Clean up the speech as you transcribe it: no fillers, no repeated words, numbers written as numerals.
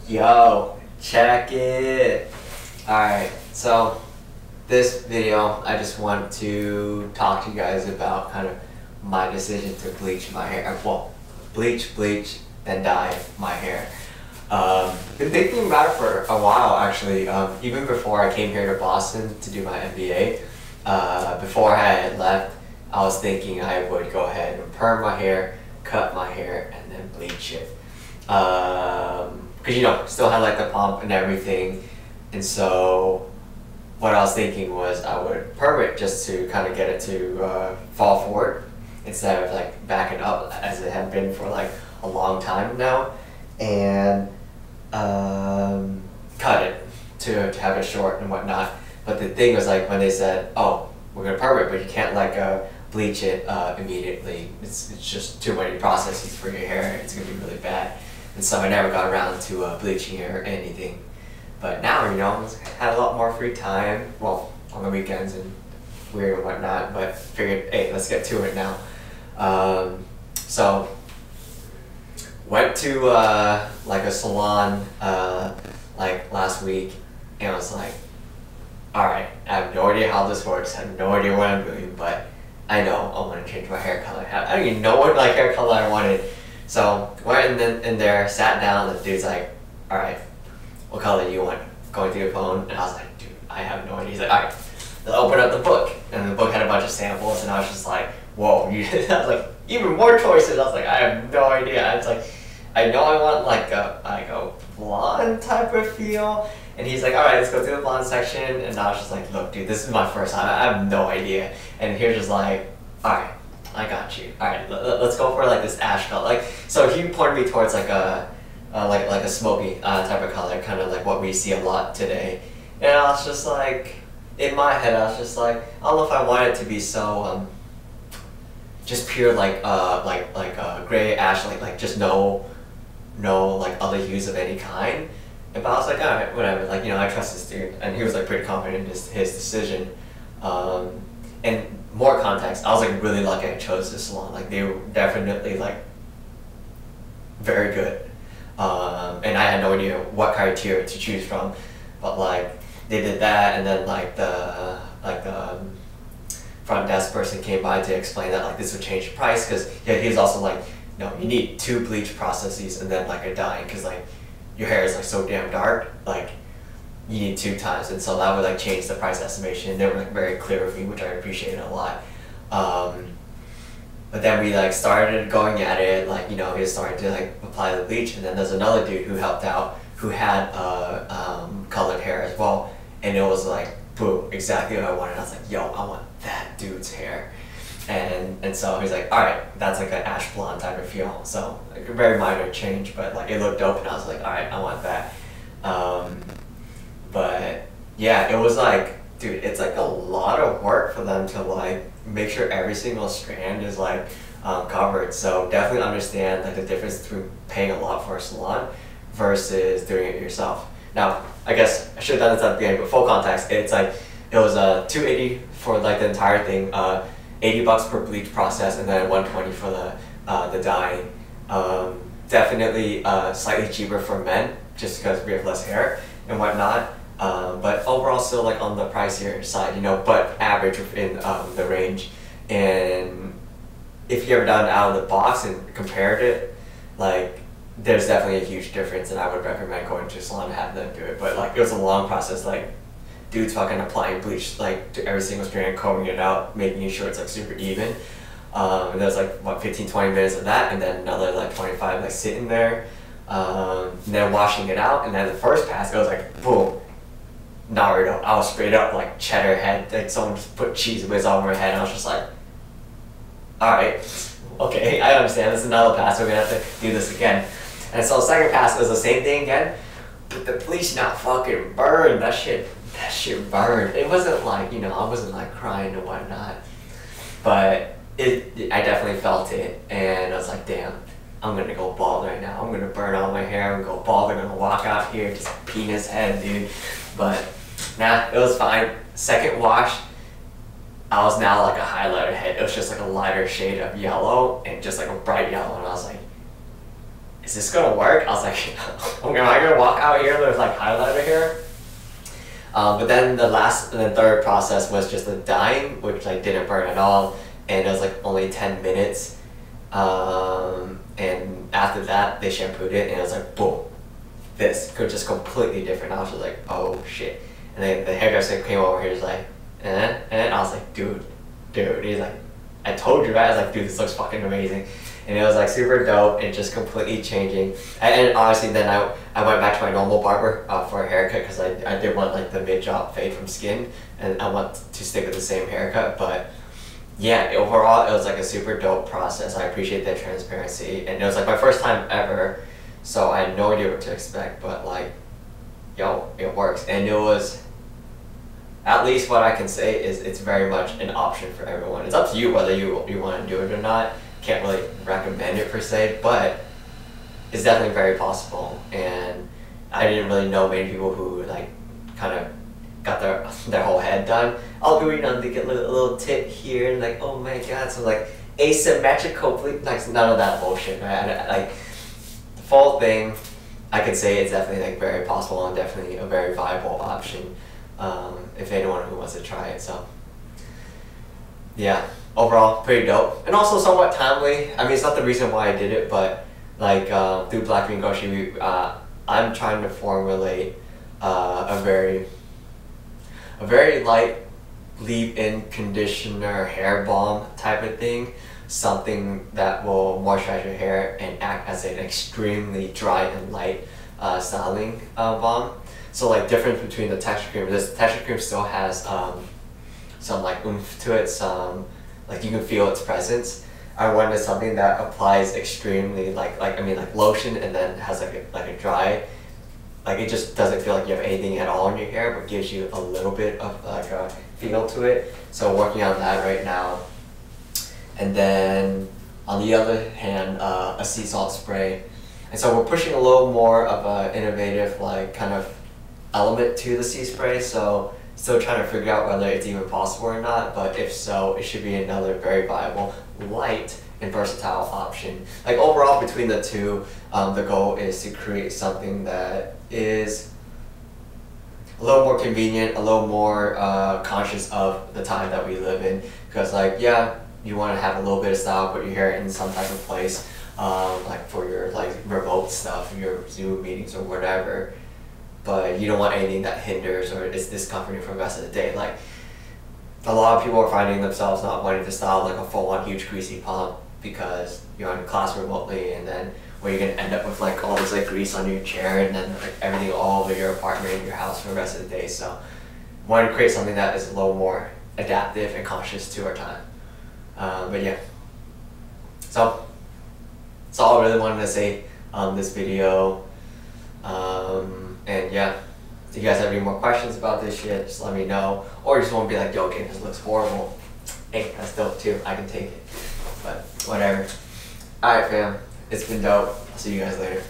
Yo, check it. Alright, so this video, I just want to talk to you guys about kind of my decision to bleach my hair. Well, bleach, then dye my hair. Been thinking about it for a while actually. Even before I came here to Boston to do my MBA, before I had left, I was thinking I would go ahead and perm my hair, cut my hair, and then bleach it. Because still had like the pomp and everything, and so what I was thinking was I would perm it just to kind of get it to fall forward instead of like backing up as it had been for like a long time now, and cut it to have it short and whatnot. But the thing was, like, when they said, oh, we're gonna perm it, but you can't like bleach it immediately. It's just too many processes for your hair. It's gonna be really bad. And so I never got around to bleaching it or anything. But now, I had a lot more free time, well, on the weekends and weird and whatnot, but figured, hey, let's get to it now. So, went to like a salon like last week, and I was like, alright, I have no idea how this works, I have no idea what I'm doing, but I know I want to change my hair color. I don't even know what like hair color I wanted. So went in there, sat down, and the dude's like, alright, what color do you want? Going through your phone, and I was like, dude, I have no idea. He's like, alright, let's open up the book. And the book had a bunch of samples, and I was just like, whoa. I was like, even more choices. I was like, I have no idea. I was like, I know I want like a blonde type of feel. And he's like, alright, let's go through the blonde section. And I was just like, look, dude, this is my first time. I have no idea. And he was just like, alright, I got you. Alright, let's go for like this ash color. Like, so he pointed me towards like a like a smoky type of color, kind of like what we see a lot today. And I was just like, in my head, I was just like, I don't know if I want it to be so just pure like gray ash, like just no like other hues of any kind. But I was like, alright, whatever. Like, I trust this dude, and he was like pretty confident in his decision. And more context, I was like really lucky I chose this salon. Like, they were definitely like very good, and I had no idea what criteria to choose from, but like they did that, and then like the front desk person came by to explain that like this would change the price, because he was also like, no, you need 2 bleach processes and then like a dye, because like your hair is like so damn dark, like you need 2 times, and so that would like change the price estimation. And they were like very clear with me, which I appreciated a lot. But then we like started going at it, like he was starting to like apply the bleach, and then there's another dude who helped out who had colored hair as well, and it was like boom, exactly what I wanted. I was like, yo, I want that dude's hair. And so he's like, alright, that's like an ash blonde type of feel. So like a very minor change, but like it looked dope, and I was like, alright, I want that. But yeah, it was like, dude, it's like a lot of work for them to like make sure every single strand is like covered. So definitely understand like the difference between paying a lot for a salon versus doing it yourself. Now, I guess I should have done this at the beginning, but full context, it's like, it was $280 for like the entire thing, $80 per bleach process, and then $120 for the dyeing. Definitely slightly cheaper for men, just because we have less hair and whatnot. But overall still like on the pricier side, but average within the range. And if you ever done it out of the box and compared it, like there's definitely a huge difference, and I would recommend going to a salon to have them do it. But like it was a long process, like dudes fucking applying bleach like to every single strand, combing it out, making sure it's like super even. And there's like what, 15-20 minutes of that, and then another like 25 like sitting there, and then washing it out. And then the first pass, it was like boom, Naruto. I was straight up like cheddar head, like someone just put cheese whiz over my head, and I was just like, alright, okay, I understand, this is another pass, we're gonna have to do this again. And so the second pass was the same thing again, but the bleach now fucking burned. That shit burned. It wasn't like, I wasn't like crying and whatnot, but I definitely felt it, and I was like, damn, I'm gonna go bald right now. I'm gonna burn all my hair, I'm gonna go bald, I'm gonna walk out here just penis head, dude. But nah, it was fine. Second wash, I was now like a highlighter head. It was just like a lighter shade of yellow, and just like a bright yellow, and I was like, is this gonna work? I was like, am I gonna walk out here with like highlighter hair? But then the third process was just the dyeing, which like didn't burn at all, and it was like only 10 minutes. And after that, they shampooed it, and it was like boom, this could just completely different. I was just like, oh shit. And then the hairdresser came over here, was like, and I was like, dude. He's like, I told you, right? I was like, dude, this looks fucking amazing. And it was like super dope and just completely changing. And honestly, then I went back to my normal barber for a haircut because I did want like the mid-drop fade from skin, and I want to stick with the same haircut. But yeah, overall, it was like a super dope process. I appreciate that transparency, and it was like my first time ever, so I had no idea what to expect. But like, yo, it works, and it was. At least what I can say is it's very much an option for everyone. It's up to you whether you want to do it or not. Can't really recommend it per se, but it's definitely very possible. And I didn't really know many people who like kind of got their whole head done. I'll do, you know, they get a little tip here and like, oh my god, so like asymmetrical bleach, like none of that bullshit, right? Like the full thing, I could say it's definitely like very possible and definitely a very viable option. If anyone who wants to try it. So yeah, overall pretty dope and also somewhat timely. I mean, it's not the reason why I did it, but like through Black Green Goshi, I'm trying to formulate a very light leave-in conditioner hair balm type of thing, something that will moisturize your hair and act as an extremely dry and light styling balm. So like difference between the texture cream, this texture cream still has some like oomph to it, some like you can feel its presence. I wanted something that applies extremely like lotion and then has like a dry, like it just doesn't feel like you have anything at all in your hair, but gives you a little bit of like a feel to it. So working on that right now. And then on the other hand, a sea salt spray. And so we're pushing a little more of an innovative like kind of element to the sea spray, so still trying to figure out whether it's even possible or not, but if so, it should be another very viable, light, and versatile option. Like overall between the two, the goal is to create something that is a little more convenient, a little more conscious of the time that we live in, because like yeah, you want to have a little bit of style, put your hair in some type of place, like for your like remote stuff, your Zoom meetings or whatever, but you don't want anything that hinders or is discomforting for the rest of the day. Like a lot of people are finding themselves not wanting to style like a full-on huge greasy pomp because you're in class remotely, and then where you're gonna end up with like all this like grease on your chair and then like everything all over your apartment and your house for the rest of the day. So wanted to create something that is a little more adaptive and conscious to our time. But yeah, so that's all I really wanted to say on this video. And yeah, if you guys have any more questions about this shit, just let me know. Or just want to be like, yo, okay, this looks horrible. Hey, that's dope too, I can take it. But whatever. Alright fam, it's been dope. I'll see you guys later.